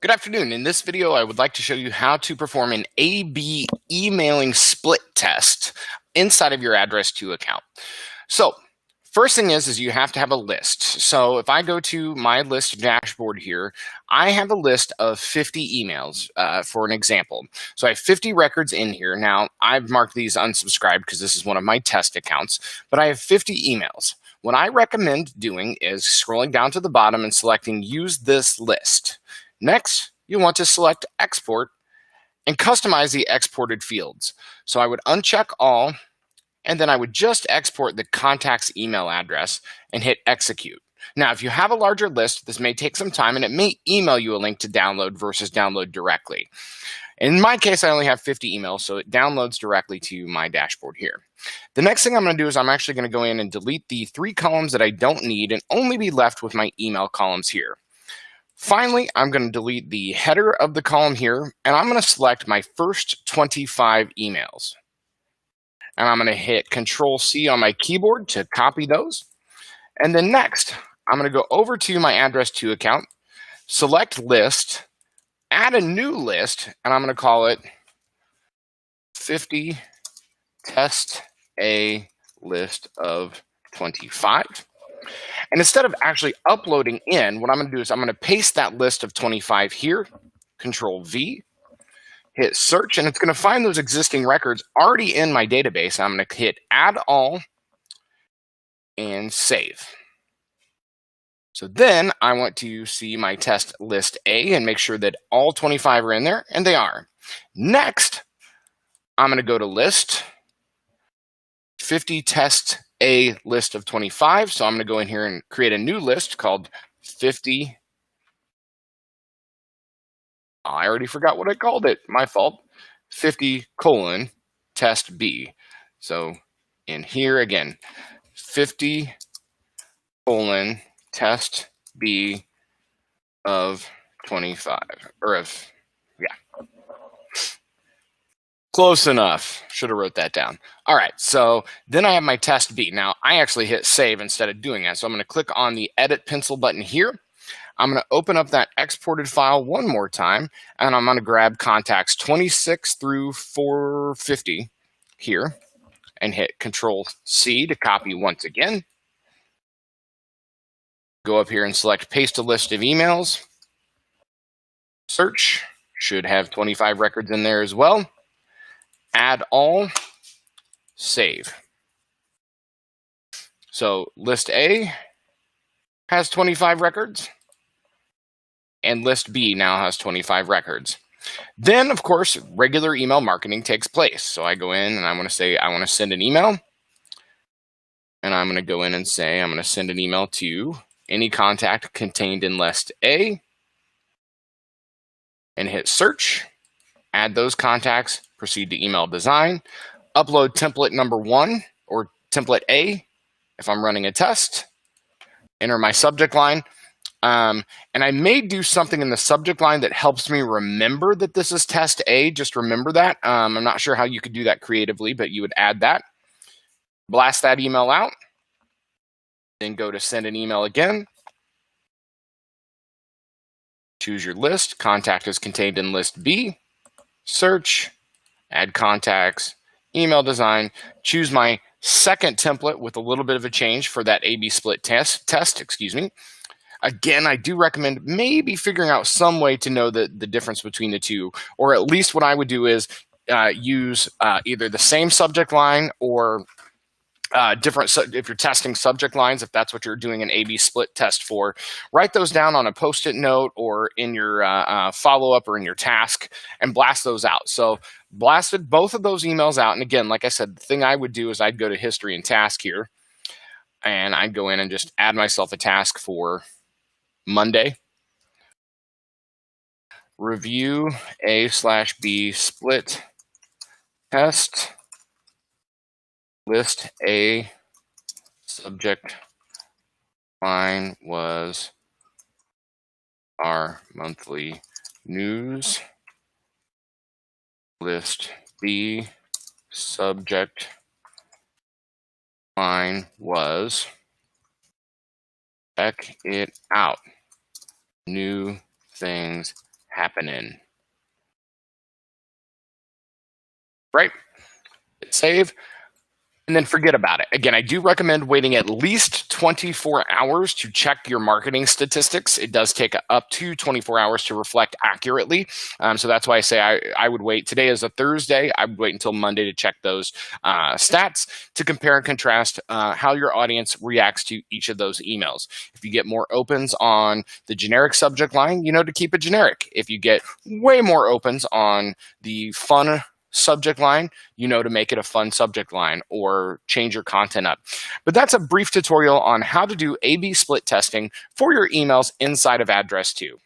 Good afternoon. In this video, I would like to show you how to perform an A/B emailing split test inside of your address to account. So first thing is you have to have a list. So if I go to my list dashboard here, I have a list of 50 emails for an example. So I have 50 records in here. Now I've marked these unsubscribed because this is one of my test accounts, but I have 50 emails. What I recommend doing is scrolling down to the bottom and selecting use this list. Next, you want to select export and customize the exported fields. So I would uncheck all, and then I would just export the contact's email address and hit execute. Now, if you have a larger list, this may take some time and it may email you a link to download versus download directly. In my case, I only have 50 emails, so it downloads directly to my dashboard here. The next thing I'm going to do is I'm actually going to go in and delete the 3 columns that I don't need and only be left with my email columns here. Finally, I'm going to delete the header of the column here, and I'm going to select my first 25 emails. And I'm going to hit Control-C on my keyboard to copy those. And then next, I'm going to go over to my address to account, select list, add a new list, and I'm going to call it 50 test A list of 25. And instead of actually uploading in, what I'm going to do is I'm going to paste that list of 25 here, Control-V, hit search, and it's going to find those existing records already in my database. I'm going to hit add all and save. So then I want to see my test list A and make sure that all 25 are in there, and they are. Next, I'm going to go to list, 50 test A list of 25. So I'm going to go in here and create a new list called 50. I already forgot what I called it. My fault. 50 colon test B. So in here again, 50 colon test B of 25, or of, yeah. Close enough. Should have wrote that down. All right, so then I have my test B. Now, I actually hit save instead of doing that. So I'm going to click on the edit pencil button here. I'm going to open up that exported file one more time, and I'm going to grab contacts 26 through 450 here and hit Control-C to copy once again. Go up here and select paste a list of emails. Search, should have 25 records in there as well. Add all, save. So list A has 25 records, and list B now has 25 records. Then, of course, regular email marketing takes place. So I go in and I want to say I want to send an email. And I'm going to go in and say I'm going to send an email to any contact contained in list A. And hit search. Add those contacts. Proceed to email design. Upload template number 1 or template A if I'm running a test. Enter my subject line. And I may do something in the subject line that helps me remember that this is test A. Just remember that. I'm not sure how you could do that creatively, but you would add that. Blast that email out. Then go to send an email again. Choose your list. Contact is contained in list B. Search. Add contacts. Email design. Choose my second template with a little bit of a change for that A/B split test. Again, I do recommend maybe figuring out some way to know the difference between the two, or at least what I would do is use either the same subject line or different, if you're testing subject lines, if that's what you're doing an A/B split test for, write those down on a Post-it note or in your follow-up or in your task and blast those out. So blasted both of those emails out. And again, like I said, the thing I would do is I'd go to history and task here, and I'd go in and just add myself a task for Monday. Review A/B split test. List A subject line was our monthly news. List B subject line was check it out. New things happening. Right? Hit save. And then forget about it. Again, I do recommend waiting at least 24 hours to check your marketing statistics. It does take up to 24 hours to reflect accurately. So that's why I say I would wait. Today is a Thursday. I would wait until Monday to check those stats to compare and contrast how your audience reacts to each of those emails. If you get more opens on the generic subject line, you know to keep it generic. If you get way more opens on the fun subject line, you know to make it a fun subject line or change your content up. But that's a brief tutorial on how to do A/B split testing for your emails inside of Address 2.